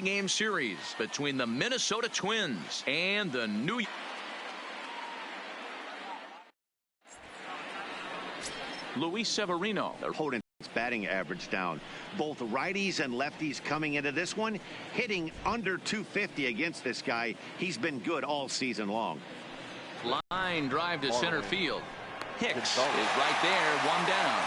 3-game series between the Minnesota Twins and the New York. Luis Severino. Their opponent's batting average down. Both righties and lefties coming into this one, hitting under 250 against this guy. He's been good all season long. Line drive to center field. Hicks is right there, one down.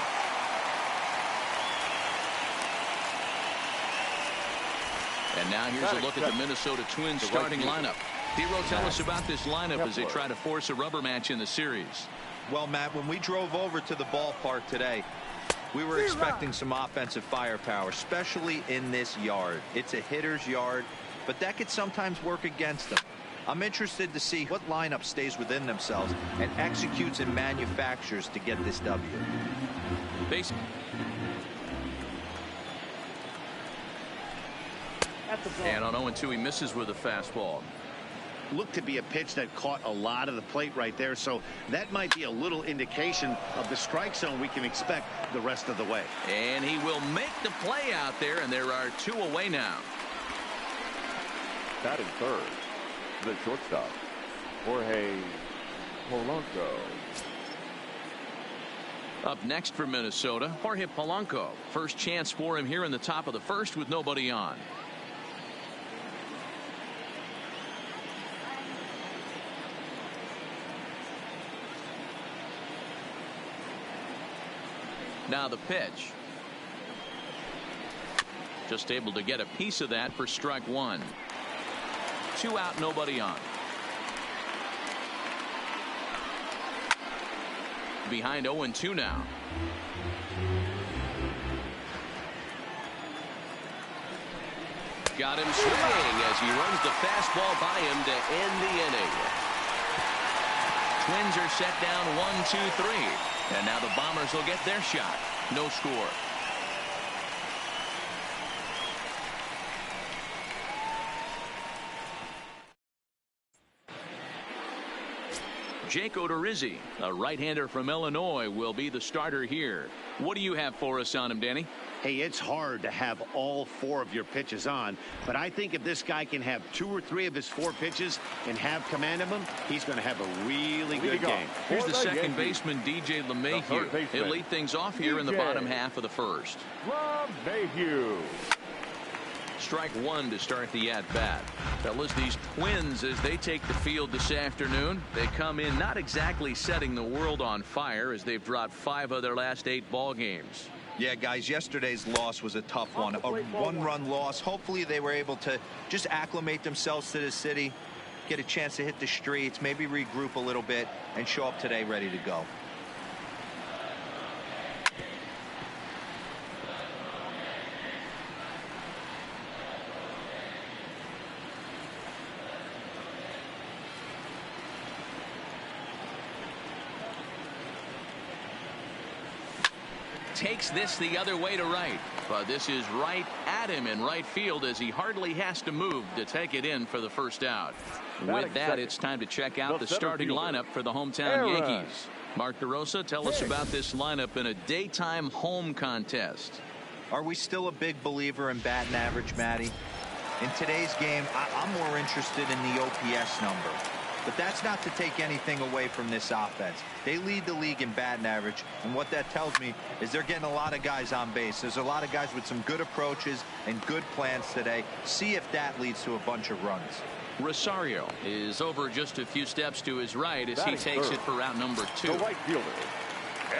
And now here's a look at the Minnesota Twins starting lineup. Hero, tell us about this lineup as they try to force a rubber match in the series. Well, Matt, when we drove over to the ballpark today, we were expecting some offensive firepower, especially in this yard. It's a hitter's yard, but that could sometimes work against them. I'm interested to see what lineup stays within themselves and executes and manufactures to get this W. Base. And on 0-2, he misses with a fastball. Looked to be a pitch that caught a lot of the plate right there, so that might be a little indication of the strike zone we can expect the rest of the way. And he will make the play out there, and there are 2 away now. Batting third, the shortstop, Jorge Polanco. Up next for Minnesota, Jorge Polanco. First chance for him here in the top of the first with nobody on. Now the pitch. Just able to get a piece of that for strike 1. 2 out, nobody on. Behind 0-2 now. Got him swinging as he runs the fastball by him to end the inning. Twins are set down 1-2-3. And now the Bombers will get their shot. No score. Jake Odorizzi, a right-hander from Illinois, will be the starter here. What do you have for us on him, Danny? Hey, it's hard to have all 4 of your pitches on, but I think if this guy can have 2 or 3 of his 4 pitches and have command of them, he's going to have a really good game. Here's the second baseman, DJ LeMahieu. He'll lead things off here in the bottom half of the first. LeMahieu. Strike 1 to start the at-bat. Fellas, these Twins, as they take the field this afternoon, they come in not exactly setting the world on fire as they've dropped 5 of their last 8 ball games. Yeah, guys, yesterday's loss was a tough one. A 1-run loss. Hopefully they were able to just acclimate themselves to the city, get a chance to hit the streets, maybe regroup a little bit, and show up today ready to go. Takes this the other way to right, but this is right at him in right field as he hardly has to move to take it in for the first out. With that, it's time to check out the starting lineup for the hometown Yankees. Mark DeRosa, tell us about this lineup in a daytime home contest. Are we still a big believer in batting average, Matty? In today's game, I'm more interested in the OPS number. But that's not to take anything away from this offense. They lead the league in batting average, and what that tells me is they're getting a lot of guys on base. There's a lot of guys with some good approaches and good plans today. See if that leads to a bunch of runs. Rosario is over just a few steps to his right as he takes it for route number 2. The right fielder,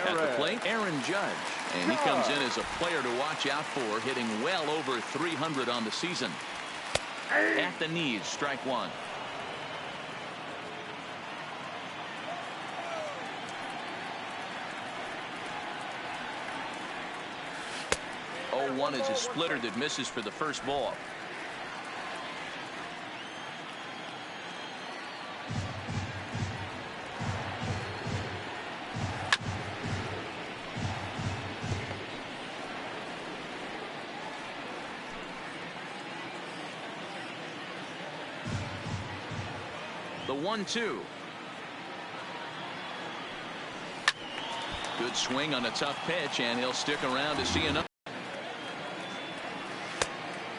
At the plate, Aaron Judge. And he comes in as a player to watch out for, hitting well over 300 on the season. At the knees, strike 1. 0-1 is a splitter that misses for the first ball. The 1-2. Good swing on a tough pitch, and he'll stick around to see another.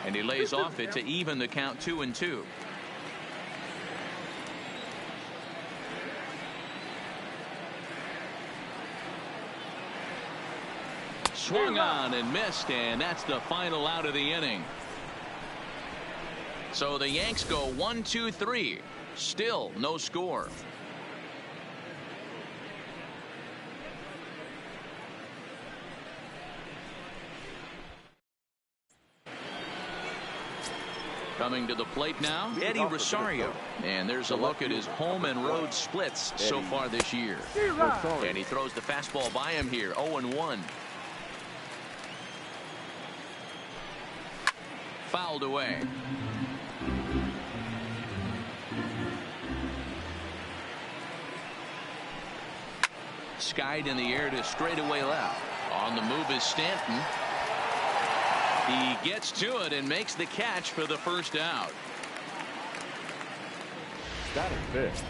And he lays off it to even the count 2-2. Swung on and missed, and that's the final out of the inning. So the Yanks go 1-2-3. Still no score. Coming to the plate now, Eddie Rosario. And there's a look at his home and road splits so far this year. And he throws the fastball by him here, 0-1. Fouled away. Skied in the air to straightaway left. On the move is Stanton. He gets to it and makes the catch for the first out. Batting fifth,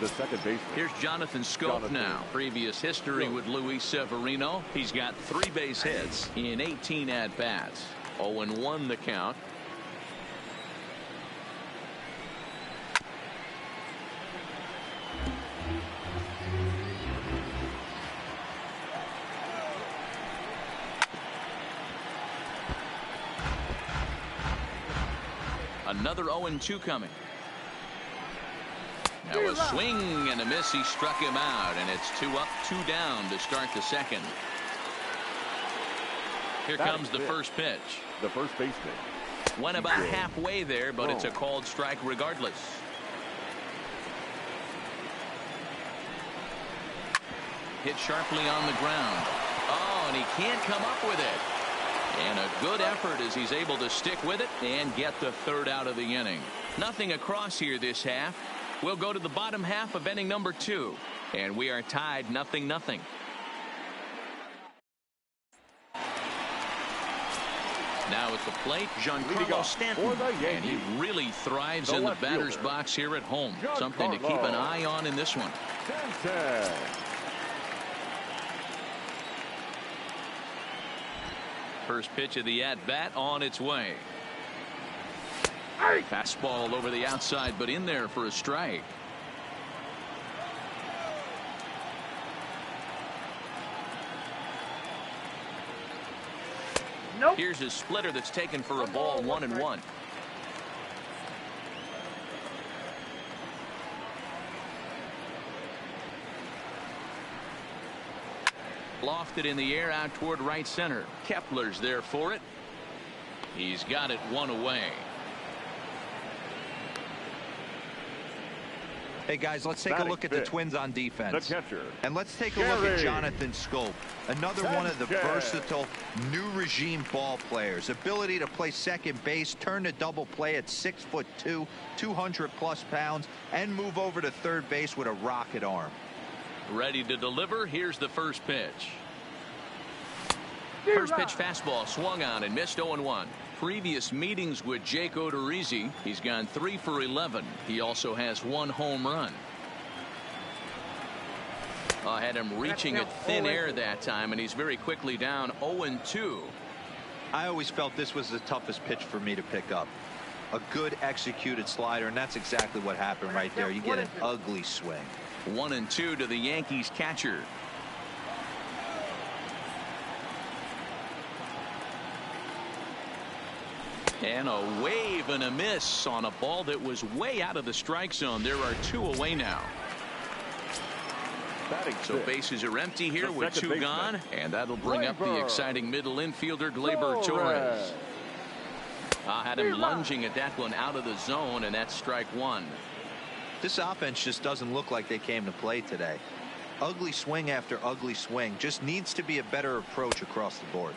the second baseman. Here's Jonathan Scope now. Previous history with Luis Severino. He's got 3 base hits in 18 at-bats. 0-1 the count. Another 0-2 coming. Now a swing and a miss. He struck him out, and it's 2 up, 2 down to start the second. Here comes the first pitch. The first baseman. Went about halfway there, but it's a called strike regardless. Hit sharply on the ground. Oh, and he can't come up with it. And a good effort as he's able to stick with it and get the third out of the inning. Nothing across here this half. We'll go to the bottom half of inning number 2. And we are tied 0-0. Now at the plate, Giancarlo Stanton. And he really thrives in the batter's box here at home. Something to keep an eye on in this one. First pitch of the at-bat on its way. Fastball over the outside, but in there for a strike. Nope. Here's his splitter that's taken for a ball, 1-1. Lofted in the air out toward right center. Kepler's there for it. He's got it 1 away. Hey guys, let's take a look at the Twins on defense. The catcher. And let's take a look at Jonathan Scope. Another one of the versatile new regime ball players. Ability to play second base, turn to double play at 6'2", 200+ pounds, and move over to third base with a rocket arm. Ready to deliver. Here's the first pitch. First pitch fastball swung on and missed, 0-1. Previous meetings with Jake Odorizzi, he's gone 3 for 11. He also has 1 home run. Had him reaching at thin air that time, and he's very quickly down 0-2. I always felt this was the toughest pitch for me to pick up. A good executed slider, and that's exactly what happened right there. You get an ugly swing. 1-2 to the Yankees catcher. And a wave and a miss on a ball that was way out of the strike zone. There are 2 away now. So bases are empty here with 2 gone, and that'll bring up the exciting middle infielder Gleyber Torres. Had him lunging at that one out of the zone, and that's strike 1. This offense just doesn't look like they came to play today. Ugly swing after ugly swing. Just needs to be a better approach across the board.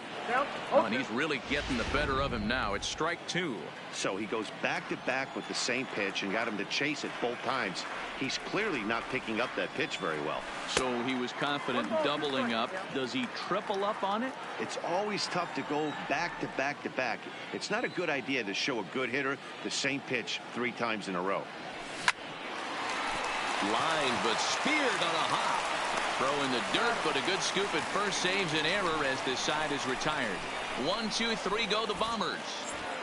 And he's really getting the better of him now. It's strike 2. So he goes back to back with the same pitch and got him to chase it both times. He's clearly not picking up that pitch very well. So he was confident doubling up. Does he triple up on it? It's always tough to go back to back to back. It's not a good idea to show a good hitter the same pitch 3 times in a row. Line, but speared on a hop. Throw in the dirt, but a good scoop at first saves an error as this side is retired. 1, 2, 3 go the Bombers.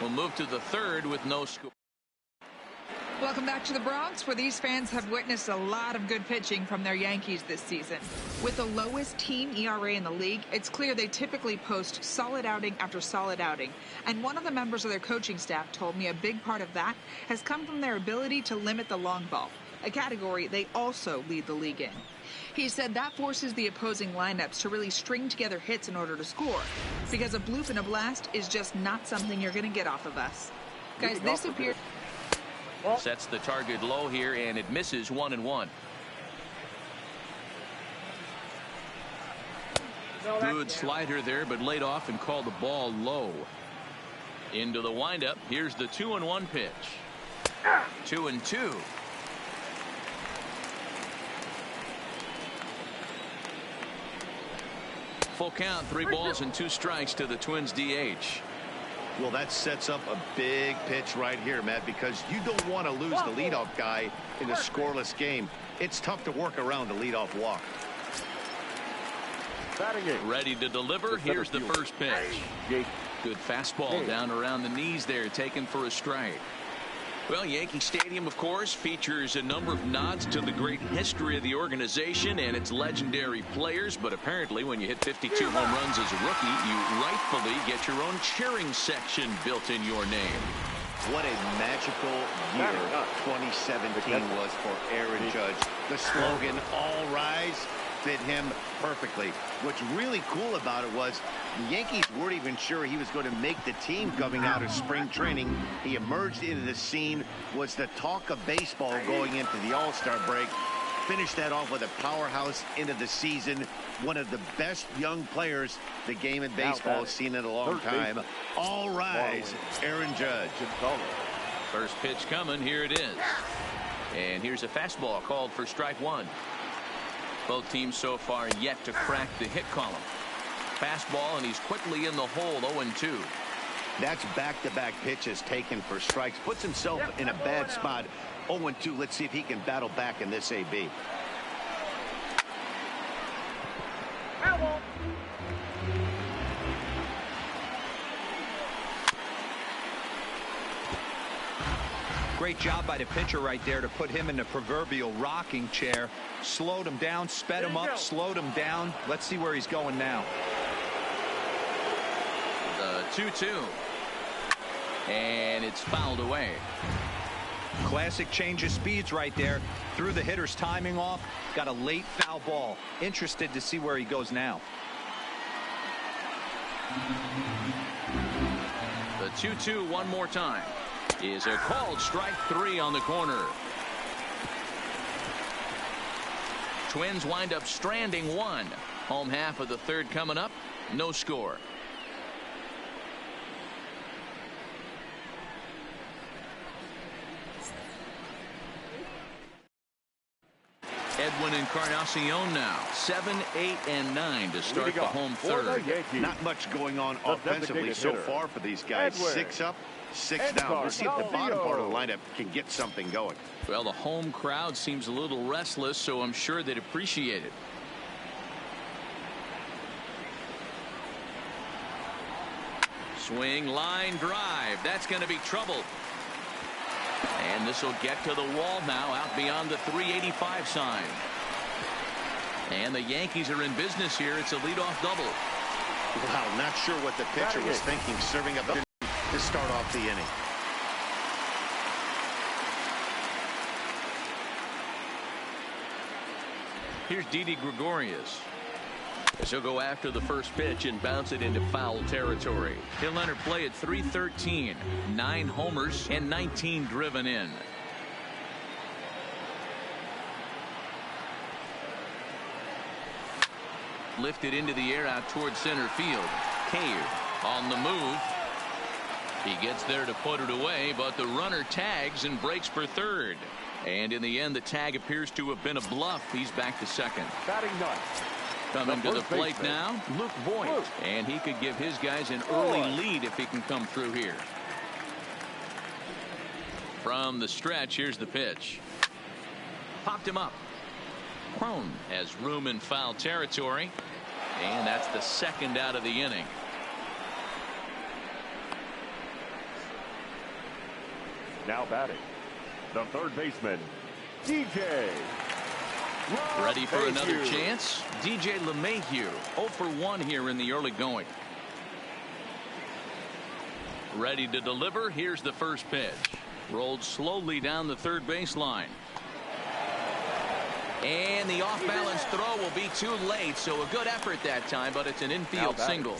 We'll move to the third with no score. Welcome back to the Bronx, where these fans have witnessed a lot of good pitching from their Yankees this season. With the lowest team ERA in the league, it's clear they typically post solid outing after solid outing. And one of the members of their coaching staff told me a big part of that has come from their ability to limit the long ball, a category they also lead the league in. He said that forces the opposing lineups to really string together hits in order to score, because a bloop and a blast is just not something you're going to get off of us. Guys, this appears... Sets the target low here, and it misses 1-1. Good slider there, but laid off and called the ball low. Into the windup. Here's the 2-1 pitch. 2-2. Full count, 3 balls and 2 strikes to the Twins DH. Well, that sets up a big pitch right here, Matt, because you don't want to lose the leadoff guy in a scoreless game. It's tough to work around a leadoff walk. Ready to deliver. Here's the first pitch. Good fastball down around the knees there, taken for a strike. Well, Yankee Stadium, of course, features a number of nods to the great history of the organization and its legendary players. But apparently, when you hit 52 home runs as a rookie, you rightfully get your own cheering section built in your name. What a magical year 2017 was for Aaron Judge. The slogan, "All Rise," fit him perfectly. What's really cool about it was the Yankees weren't even sure he was going to make the team coming out of spring training. He emerged into the scene, was the talk of baseball going into the All-Star break. Finished that off with a powerhouse into the season. One of the best young players the game in baseball has seen in a long time. All rise, Aaron Judge. First pitch coming. Here it is. And here's a fastball called for strike 1. Both teams so far yet to crack the hit column. Fastball, and he's quickly in the hole, 0-2. That's back-to-back pitches taken for strikes. Puts himself in a bad spot. 0-2. Let's see if he can battle back in this AB. Great job by the pitcher right there to put him in the proverbial rocking chair. Slowed him down, sped him up, slowed him down. Let's see where he's going now. The 2-2. And it's fouled away. Classic change of speeds right there. Threw the hitter's timing off. Got a late foul ball. Interested to see where he goes now. The 2-2 one more time. Is a called strike 3 on the corner. Twins wind up stranding 1. Home half of the third coming up. No score. Edwin Encarnacion now 7, 8, and 9 to start the home third. Not much going on offensively so far for these guys. 6 up, 6 down. Let's see if the bottom part of the lineup can get something going. Well, the home crowd seems a little restless, so I'm sure they'd appreciate it. Swing, line drive. That's going to be trouble. And this will get to the wall now, out beyond the 385 sign. And the Yankees are in business here. It's a leadoff double. Wow, not sure what the pitcher was thinking, serving up to start off the inning. Here's Didi Gregorius. As he'll go after the first pitch and bounce it into foul territory. He'll enter play at 313. 9 homers and 19 driven in. Lifted into the air out towards center field. Cave on the move. He gets there to put it away, but the runner tags and breaks for third. And in the end, the tag appears to have been a bluff. He's back to second. Batting ninth. Coming to the plate now, Luke Voigt. And he could give his guys an early lead if he can come through here. From the stretch, here's the pitch. Popped him up. Crone has room in foul territory. And that's the second out of the inning. Now batting, the third baseman, DJ. Ready for another chance? DJ LeMahieu, 0 for 1 here in the early going. Ready to deliver. Here's the first pitch. Rolled slowly down the third baseline. And the off-balance throw will be too late, so a good effort that time, but it's an infield single.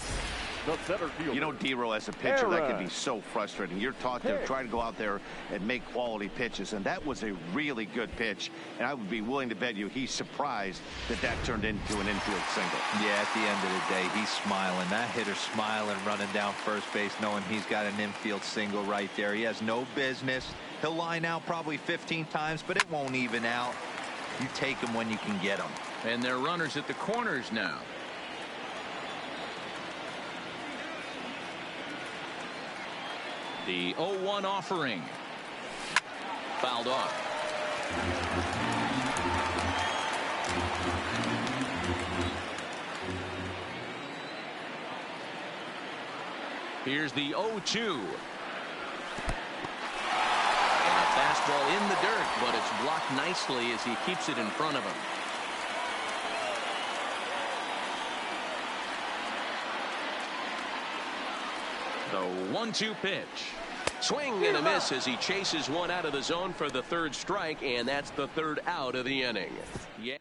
You know, D-Row, as a pitcher, that can be so frustrating. You're taught to try to go out there and make quality pitches, and that was a really good pitch, and I would be willing to bet you he's surprised that that turned into an infield single. Yeah, at the end of the day, he's smiling. That hitter's smiling, running down first base, knowing he's got an infield single right there. He has no business. He'll line out probably 15 times, but it won't even out. You take him when you can get him. And they're runners at the corners now. The 0-1 offering. Fouled off. Here's the 0-2. And a fastball in the dirt, but it's blocked nicely as he keeps it in front of him. The 1-2 pitch. Swing and a miss as he chases one out of the zone for the third strike, and that's the third out of the inning. Yeah.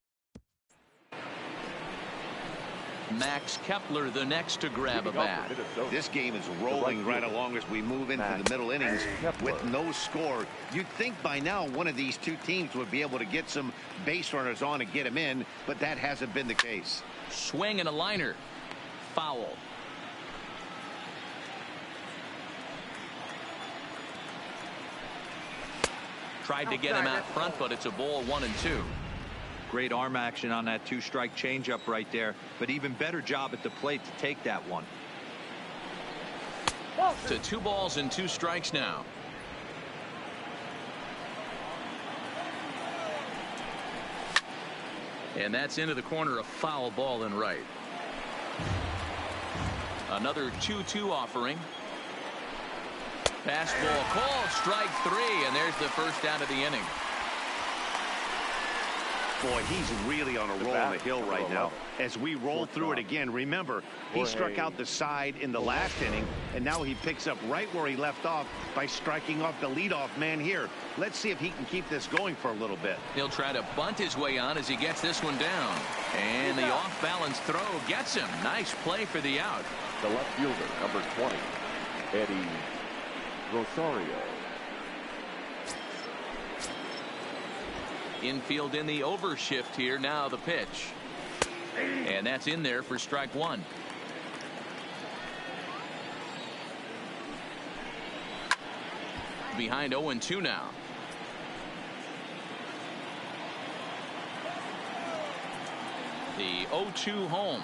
Max Kepler the next to grab a bat. This game is rolling right along as we move into the middle innings with no score. You'd think by now one of these two teams would be able to get some base runners on and get them in, but that hasn't been the case. Swing and a liner. Foul. Tried to get him out front, but it's a ball 1-2. Great arm action on that two-strike changeup right there, but even better job at the plate to take that one. To 2 balls and 2 strikes now. And that's into the corner, a foul ball and right. Another 2-2 offering. Fastball called, strike 3, and there's the first out of the inning. Boy, he's really on a roll on the hill right now. As we roll through it again, remember, he struck out the side in the last inning, and now he picks up right where he left off by striking off the leadoff man here. Let's see if he can keep this going for a little bit. He'll try to bunt his way on as he gets this one down. And the off-balance throw gets him. Nice play for the out. The left fielder, number 20, Eddie Rosario. Infield in the overshift here. Now the pitch. And that's in there for strike 1. Behind 0-2 now. The 0-2 home.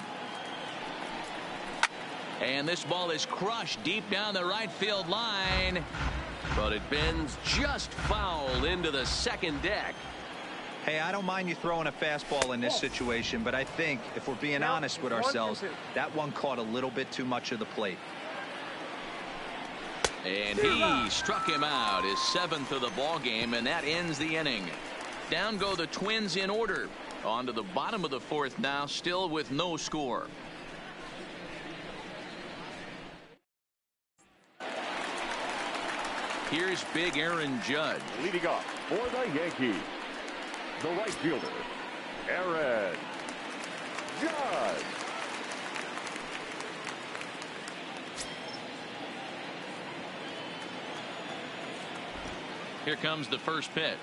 And this ball is crushed deep down the right field line. But it bends just foul into the second deck. Hey, I don't mind you throwing a fastball in this situation, but I think if we're being honest with ourselves, that one caught a little bit too much of the plate. And he struck him out, his 7th of the ball game, and that ends the inning. Down go the Twins in order. On to the bottom of the 4th now, still with no score. Here's big Aaron Judge. Leading off for the Yankees, the right fielder, Aaron Judge. Here comes the first pitch.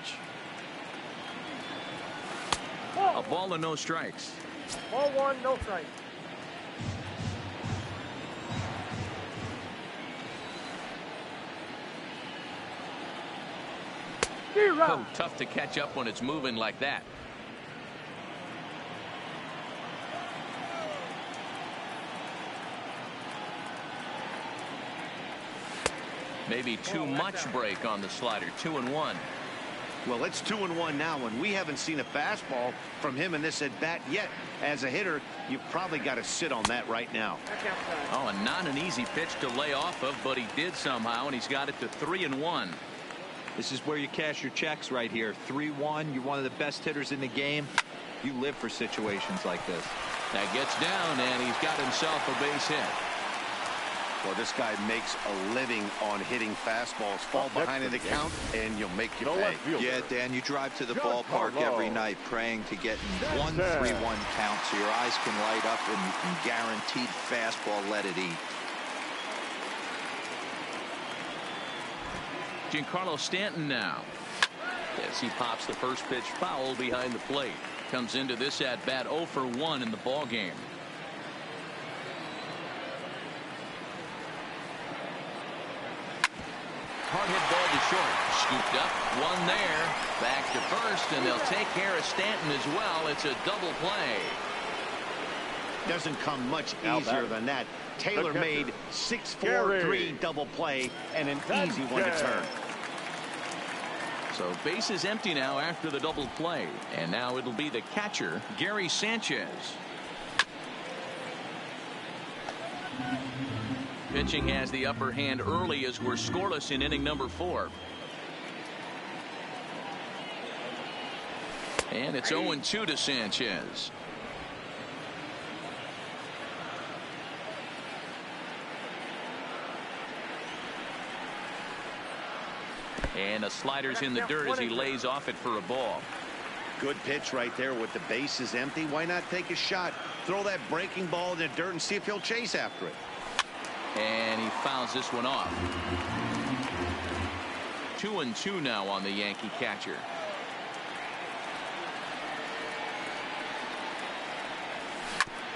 A ball and no strikes. Ball 1, no strikes. Oh, tough to catch up when it's moving like that. Maybe too much break on the slider. 2-1. Well, it's 2-1 now, and we haven't seen a fastball from him in this at bat yet. As a hitter, you've probably got to sit on that right now. Oh, and not an easy pitch to lay off of, but he did somehow, and he's got it to 3-1. This is where you cash your checks right here. 3-1. You're one of the best hitters in the game. You live for situations like this. That gets down, and he's got himself a base hit. Well, this guy makes a living on hitting fastballs. Fall behind in the count, and you'll make your pay. Yeah, Dan, you drive to the ballpark every night praying to get in 1-3-1 count so your eyes can light up and you can guaranteed fastball let it eat. Giancarlo Stanton now. As he pops the first pitch foul behind the plate. Comes into this at bat 0 for 1 in the ball game. Hard hit ball to short. Scooped up. One there. Back to first, and they'll take care of Stanton as well. It's a double play. Doesn't come much easier than that. Taylor made 6-4-3 double play and an easy one to turn. So base is empty now after the double play. And now it'll be the catcher, Gary Sanchez. Pitching has the upper hand early as we're scoreless in inning number 4. And it's 0-2 to Sanchez. And the slider's in the dirt as he lays off it for a ball. Good pitch right there with the bases empty. Why not take a shot? Throw that breaking ball in the dirt and see if he'll chase after it. And he fouls this one off. 2-2 now on the Yankee catcher.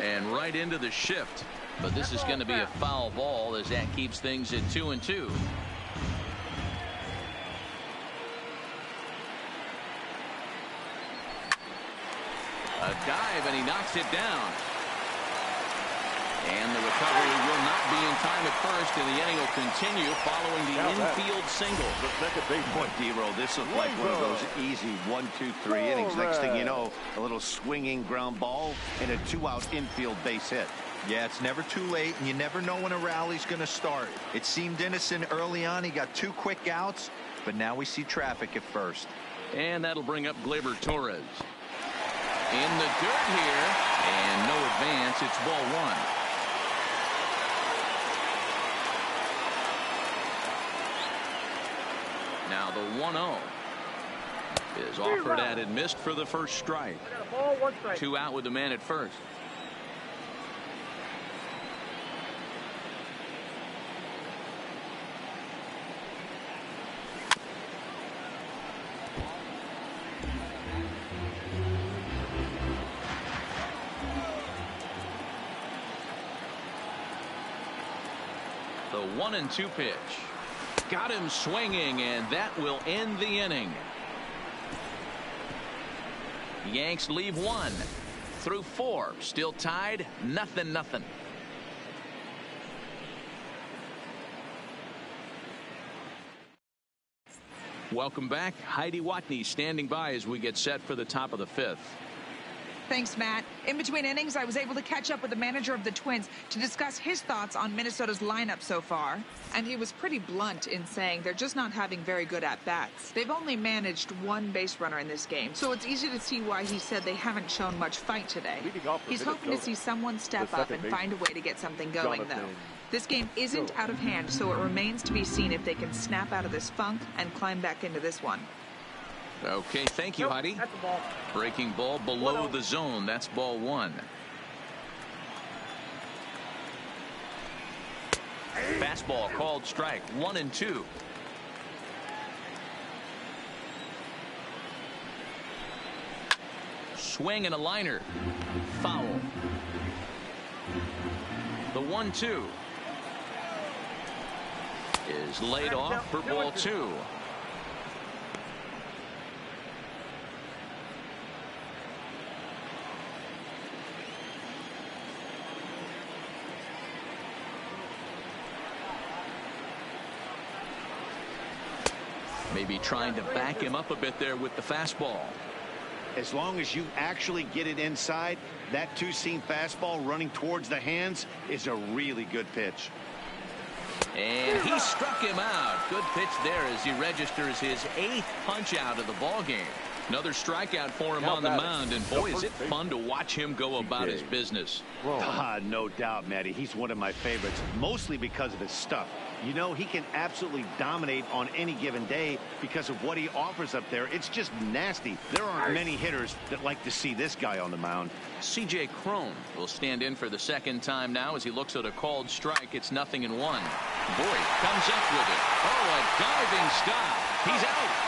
And right into the shift. But this is going to be a foul ball as that keeps things at 2-2. A dive, and he knocks it down. And the recovery will not be in time at first, and the inning will continue following the infield single. Boy, D-Roll, this looked like one of those easy 1-2-3 innings. Next thing you know, a little swinging ground ball and a 2-out infield base hit. Yeah, it's never too late, and you never know when a rally's going to start. It seemed innocent early on. He got 2 quick outs, but now we see traffic at first. And that'll bring up Gleyber Torres. In the dirt here, and no advance. It's ball 1. Now the 1-0 is offered at and missed for the first strike. 2 out with the man at first. The 1-2 pitch. Got him swinging, and that will end the inning. Yanks leave 1 through 4. Still tied, 0-0. Welcome back. Heidi Watney standing by as we get set for the top of the 5th. Thanks, Matt. In between innings, I was able to catch up with the manager of the Twins to discuss his thoughts on Minnesota's lineup so far. And he was pretty blunt in saying they're just not having very good at-bats. They've only managed 1 base runner in this game, so it's easy to see why he said they haven't shown much fight today. He's hoping to see someone step up and find a way to get something going, though. This game isn't out of hand, so it remains to be seen if they can snap out of this funk and climb back into this one. Okay, thank you, Heidi. That's a ball. Breaking ball below the zone. That's ball 1. Fastball called strike. 1-2. Swing and a liner. Foul. The 1-2 is laid off for ball 2. Maybe trying to back him up a bit there with the fastball. As long as you actually get it inside, that 2-seam fastball running towards the hands is a really good pitch. And he struck him out. Good pitch there as he registers his 8th punch out of the ball game. Another strikeout for him on the mound, and boy, is it fun to watch him go about his business. No doubt, Matty. He's one of my favorites, mostly because of his stuff. You know, he can absolutely dominate on any given day because of what he offers up there. It's just nasty. There aren't many hitters that like to see this guy on the mound. C.J. Cron will stand in for the second time now as he looks at a called strike. It's 0-1. Boy, comes up with it. Oh, a diving stop. He's out.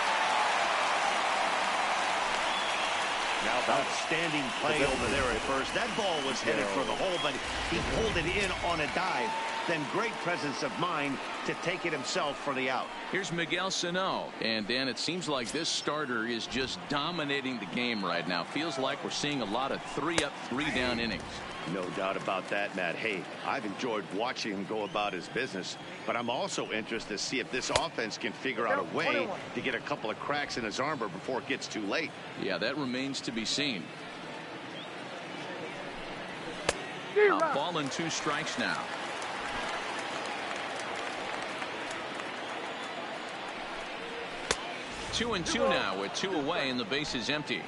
Now outstanding play over there at first. That ball was headed for the hole, but he pulled it in on a dive. Then great presence of mind to take it himself for the out. Here's Miguel Sano. And Dan, it seems like this starter is just dominating the game right now. Feels like we're seeing a lot of 3-up, 3-down innings. No doubt about that, Matt. Hey, I've enjoyed watching him go about his business, but I'm also interested to see if this offense can figure out a way to get a couple of cracks in his armor before it gets too late. Yeah, that remains to be seen. A ball and 2 strikes now. Two and 2 now with 2 away and the base is empty.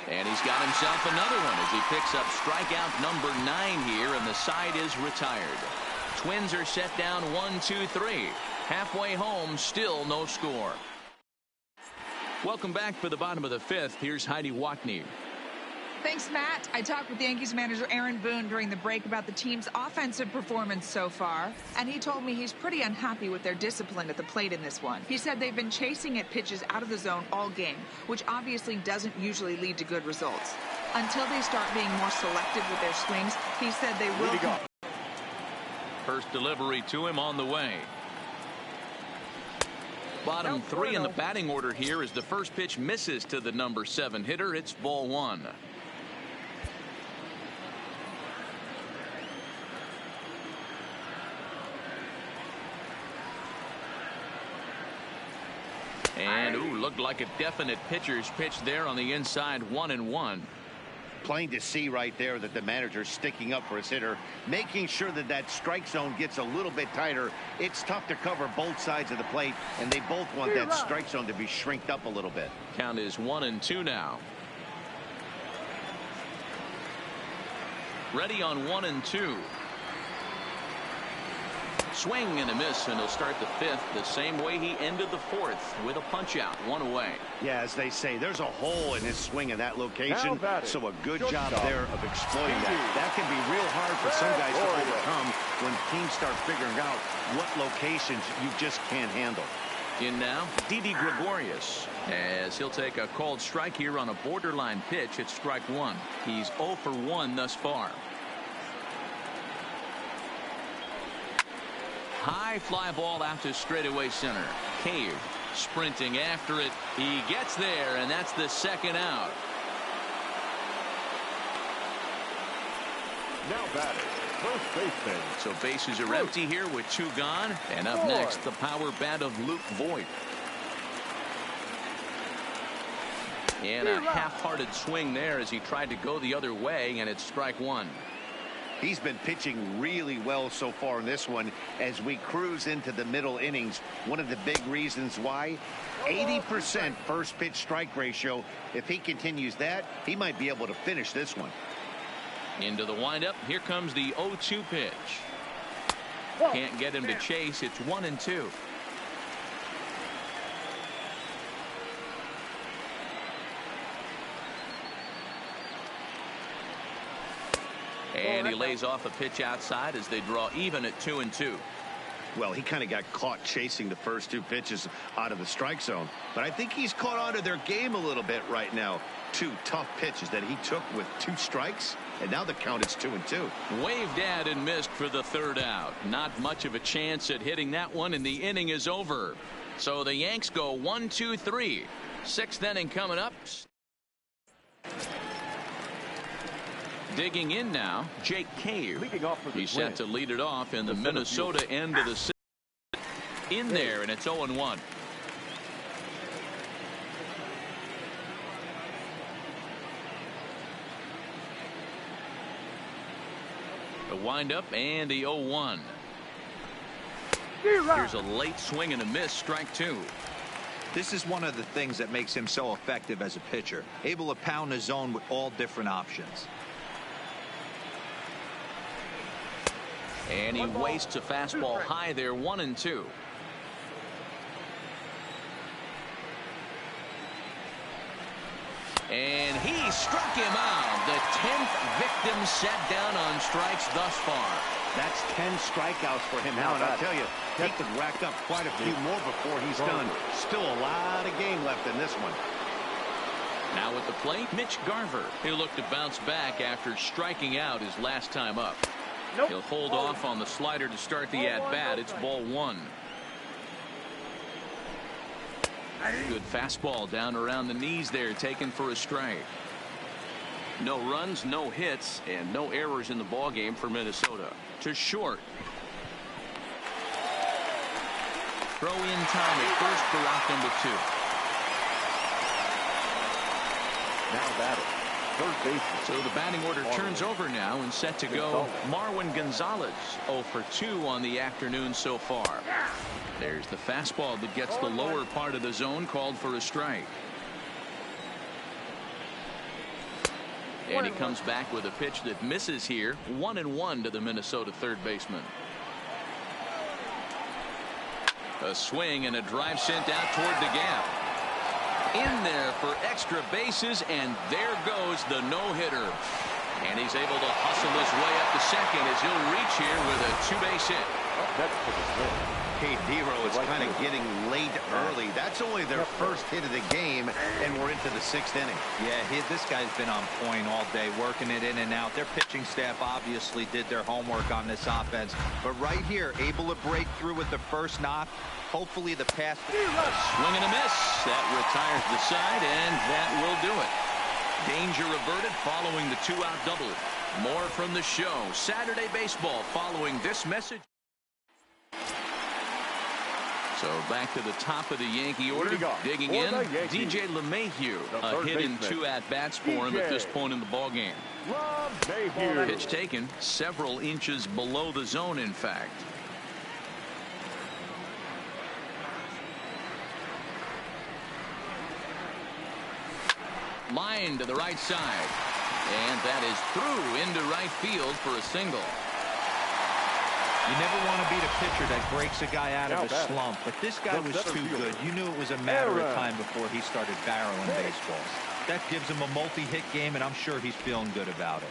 And he's got himself another one as he picks up strikeout number 9 here, and the side is retired. Twins are set down 1-2-3. Halfway home, still no score. Welcome back for the bottom of the 5th. Here's Heidi Watney. Thanks, Matt. I talked with Yankees manager Aaron Boone during the break about the team's offensive performance so far, and he told me he's pretty unhappy with their discipline at the plate in this one. He said they've been chasing at pitches out of the zone all game, which obviously doesn't usually lead to good results. Until they start being more selective with their swings, he said they will. First delivery to him on the way. Bottom 3 in the batting order here as the first pitch misses to the number 7 hitter. It's ball 1. And, looked like a definite pitcher's pitch there on the inside, 1-1. Plain to see right there that the manager's sticking up for his hitter, making sure that that strike zone gets a little bit tighter. It's tough to cover both sides of the plate, and they both want that strike zone to be shrinked up a little bit. Count is 1-2 now. Ready on 1-2. Swing and a miss, and he'll start the 5th the same way he ended the 4th with a punch out, 1 away. Yeah, as they say, there's a hole in his swing in that location, so a good job there of exploiting that. That can be real hard for some guys to overcome when teams start figuring out what locations you just can't handle. In now, Didi Gregorius, as he'll take a called strike here on a borderline pitch at strike 1. He's 0 for 1 thus far. High fly ball out to straightaway center. Cave sprinting after it. He gets there, and that's the 2nd out. Now batting, first baseman. So bases are empty here with 2 gone. And up next, the power bat of Luke Voigt. And a half-hearted swing there as he tried to go the other way, and it's strike 1. He's been pitching really well so far in this one as we cruise into the middle innings. One of the big reasons why, 80% first pitch strike ratio. If he continues that, he might be able to finish this one. Into the windup. Here comes the 0-2 pitch. Can't get him to chase. It's 1-2. And he lays off a pitch outside as they draw even at 2-2. Well, he kind of got caught chasing the first 2 pitches out of the strike zone. But I think he's caught on to their game a little bit right now. 2 tough pitches that he took with 2 strikes. And now the count is 2-2. Waved at and missed for the 3rd out. Not much of a chance at hitting that one, and the inning is over. So the Yanks go 1-2-3. 6th inning coming up. Digging in now, Jake Cave. He's set to lead it off in the Minnesota end of the 6th. In there, and it's 0-1. The windup and the 0-1. Here's a late swing and a miss, strike two. This is one of the things that makes him so effective as a pitcher, able to pound the zone with all different options. And he wastes a fastball high there, 1-2. And he struck him out. The 10th victim set down on strikes thus far. That's 10 strikeouts for him now, and I'll tell you, he could rack up quite a few more before he's done. Still a lot of game left in this one. Now at the plate, Mitch Garver. He'll look to bounce back after striking out his last time up. He'll hold off on the slider to start the at-bat. It's ball one. Good fastball down around the knees there, taken for a strike. No runs, no hits, and no errors in the ballgame for Minnesota. To short. Throw in time at first for out number 2. Now batting, third baseman. So the batting order turns over now and set to go. Marwin Gonzalez, 0 for 2 on the afternoon so far. There's the fastball that gets the lower part of the zone, called for a strike. And he comes back with a pitch that misses here. 1-1 to the Minnesota third baseman. A swing and a drive sent out toward the gap. In there for extra bases, and there goes the no-hitter. And he's able to hustle his way up to second as he'll reach here with a 2-base hit. That's for the swing. Hey, Dero is kind of getting late early. That's only their first hit of the game, and we're into the 6th inning. Yeah, this guy's been on point all day, working it in and out. Their pitching staff obviously did their homework on this offense. But right here, able to break through with the first knock. Hopefully the pass. Swing and a miss. That retires the side, and that will do it. Danger averted following the 2-out double. More from the show. Saturday baseball following this message. So back to the top of the Yankee order. Digging in, DJ LeMahieu. A hit in 2 at-bats for him at this point in the ballgame. Pitch taken several inches below the zone, in fact. Line to the right side. And that is through into right field for a single. You never want to beat a pitcher that breaks a guy out of a slump, but this guy was too good. You knew it was a matter of time before he started barreling baseballs. That gives him a multi-hit game, and I'm sure he's feeling good about it.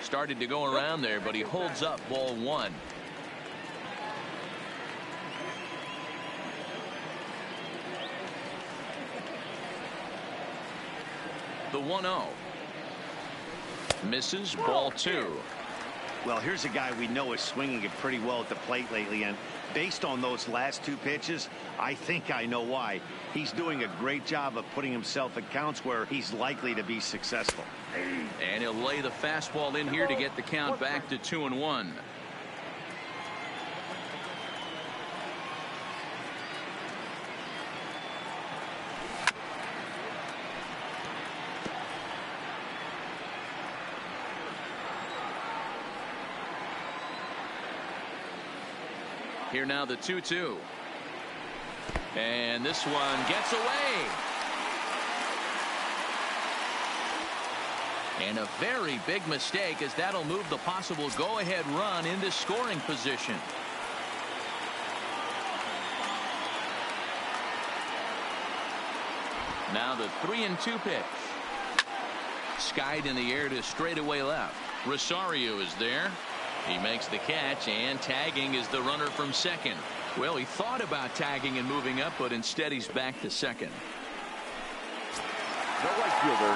Started to go around there, but he holds up ball one. The 1-0. Misses, ball two. Well, here's a guy we know is swinging it pretty well at the plate lately, and based on those last 2 pitches, I think I know why. He's doing a great job of putting himself at counts where he's likely to be successful. And he'll lay the fastball in here to get the count back to 2-1. Here now the 2-2. And this one gets away. And a very big mistake, as that'll move the possible go-ahead run into scoring position. Now the 3-2 pitch. Skied in the air to straightaway left. Rosario is there. He makes the catch, and tagging is the runner from second. Well, he thought about tagging and moving up, but instead he's back to second. The right fielder,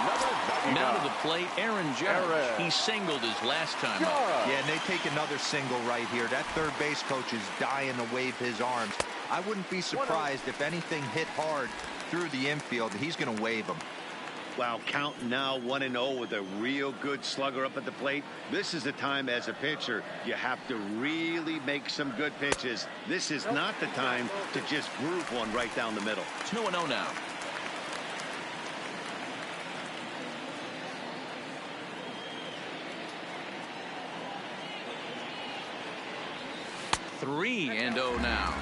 now to the plate, Aaron Judge. He singled his last time up. Yeah, and they take another single right here. That third base coach is dying to wave his arms. I wouldn't be surprised if anything hit hard through the infield. He's going to wave them. Wow, count now 1-0 with a real good slugger up at the plate. This is the time as a pitcher you have to really make some good pitches. This is not the time to just groove one right down the middle. 2-0 now. 3-0 now.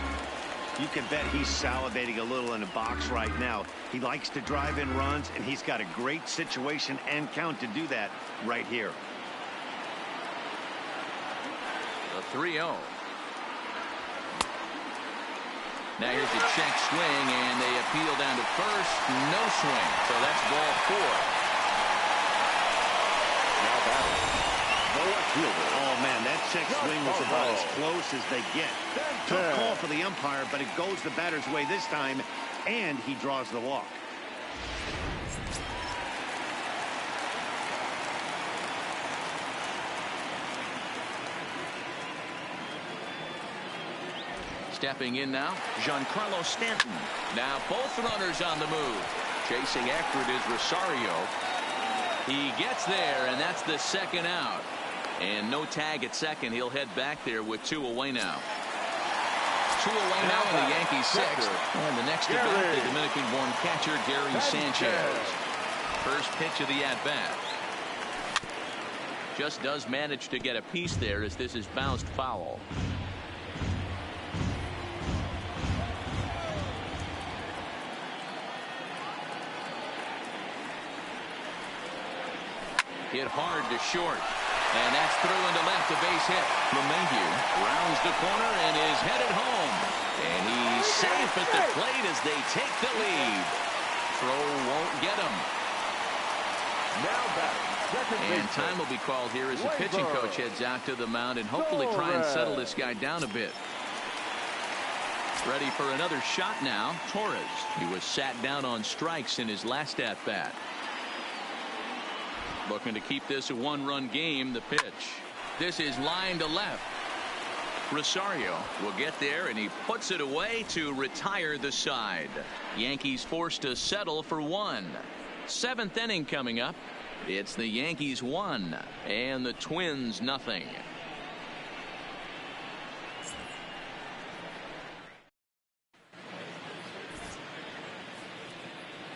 You can bet he's salivating a little in the box right now. He likes to drive in runs, and he's got a great situation and count to do that right here. The 3-0. Now here's a check swing, and they appeal down to first. No swing. So that's ball 4. Now batting. No fielder. Oh, man, that check swing was about as close as they get. Tough call for the umpire, but it goes the batter's way this time, and he draws the walk. Stepping in now, Giancarlo Stanton. Now both runners on the move. Chasing after it is Rosario. He gets there, and that's the second out. And no tag at second. He'll head back there with 2 away now. 2 away now in the Yankees 6th. And the next at bat, the Dominican-born catcher, Gary Sanchez. First pitch of the at-bat. Just does manage to get a piece there as this is bounced foul. Hit hard to short. And that's through into left, a base hit. LeMahieu rounds the corner and is headed home. And he's safe at the plate as they take the lead. Throw won't get him. Now batting. And time will be called here as the pitching coach heads out to the mound and hopefully try and settle this guy down a bit. Ready for another shot now, Torres. He was sat down on strikes in his last at-bat. Looking to keep this a 1-run game. The pitch. This is line to left. Rosario will get there, and he puts it away to retire the side. Yankees forced to settle for 1. 7th inning coming up. It's the Yankees 1 and the Twins nothing.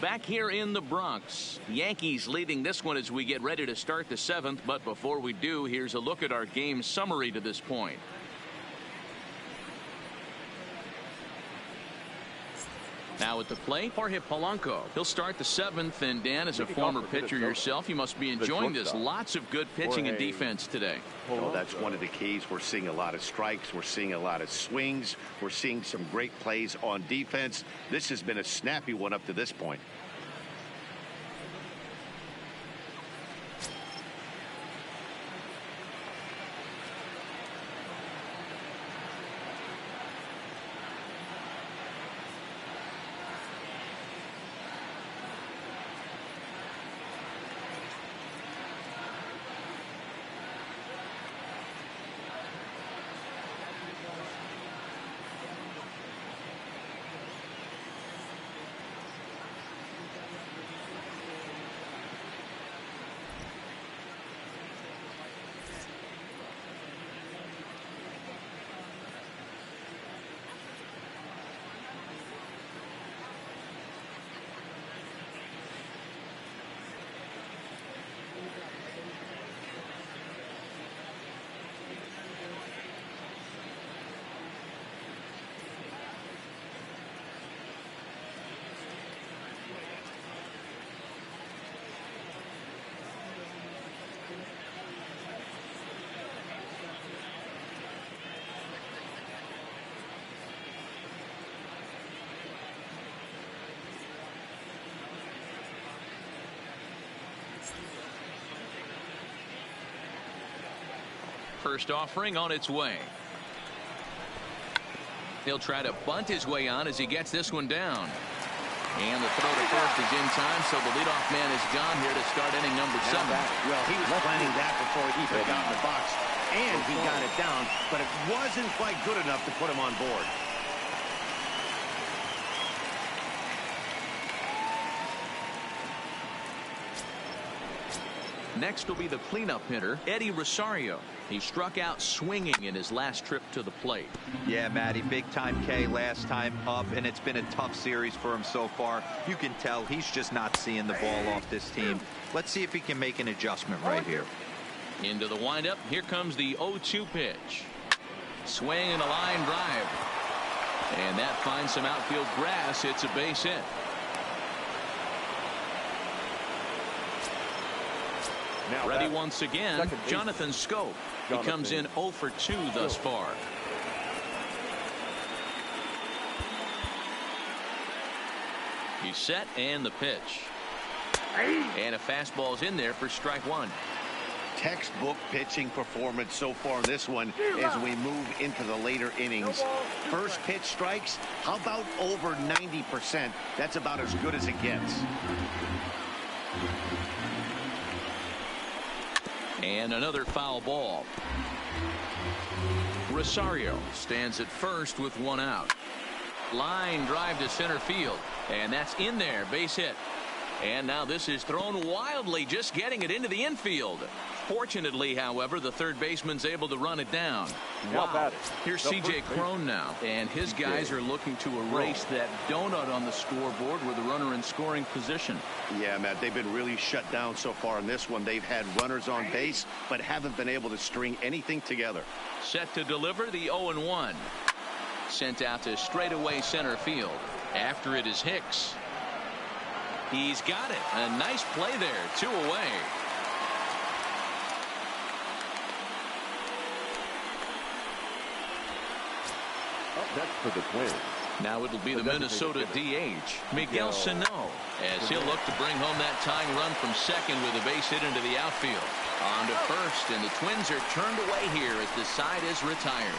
Back here in the Bronx, Yankees leading this one as we get ready to start the 7th. But before we do, here's a look at our game summary to this point. Now at the plate, Jorge Polanco. He'll start the 7th, and Dan, as a former pitcher yourself, you must be enjoying this. Lots of good pitching and defense today. Well, that's one of the keys. We're seeing a lot of strikes. We're seeing a lot of swings. We're seeing some great plays on defense. This has been a snappy one up to this point. First offering on its way. He'll try to bunt his way on as he gets this one down. And the throw to first is in time, so the leadoff man is gone here to start inning number 7. Well, he was planning that before he even got in the box, and he got it down, but it wasn't quite good enough to put him on board. Next will be the cleanup hitter, Eddie Rosario. He struck out swinging in his last trip to the plate. Yeah, Matty, big time K last time up, and it's been a tough series for him so far. You can tell he's just not seeing the ball off this team. Let's see if he can make an adjustment right here. Into the windup. Here comes the 0-2 pitch. Swing and a line drive. And that finds some outfield grass. It's a base hit. Now ready once again, Jonathan Scope. He comes in 0 for 2 thus far. He's set, and the pitch. And a fastball's in there for strike one. Textbook pitching performance so far in this one as we move into the later innings. First pitch strikes, how about over 90%? That's about as good as it gets. And another foul ball. Rosario stands at first with one out. Line drive to center field. And that's in there, base hit. And now this is thrown wildly, just getting it into the infield. Fortunately, however, the third baseman's able to run it down. Wow. Here's C.J. Cron now, and his guys are looking to erase that donut on the scoreboard with a runner in scoring position. Yeah, Matt, they've been really shut down so far in this one. They've had runners on base, but haven't been able to string anything together. Set to deliver the 0-1. Sent out to straightaway center field. After it is Hicks. He's got it. A nice play there. 2 away. That's for the Twins. Now it'll be the Minnesota DH, Miguel Sano, as he'll look to bring home that tying run from second with a base hit into the outfield. On to first, and the Twins are turned away here as the side is retired.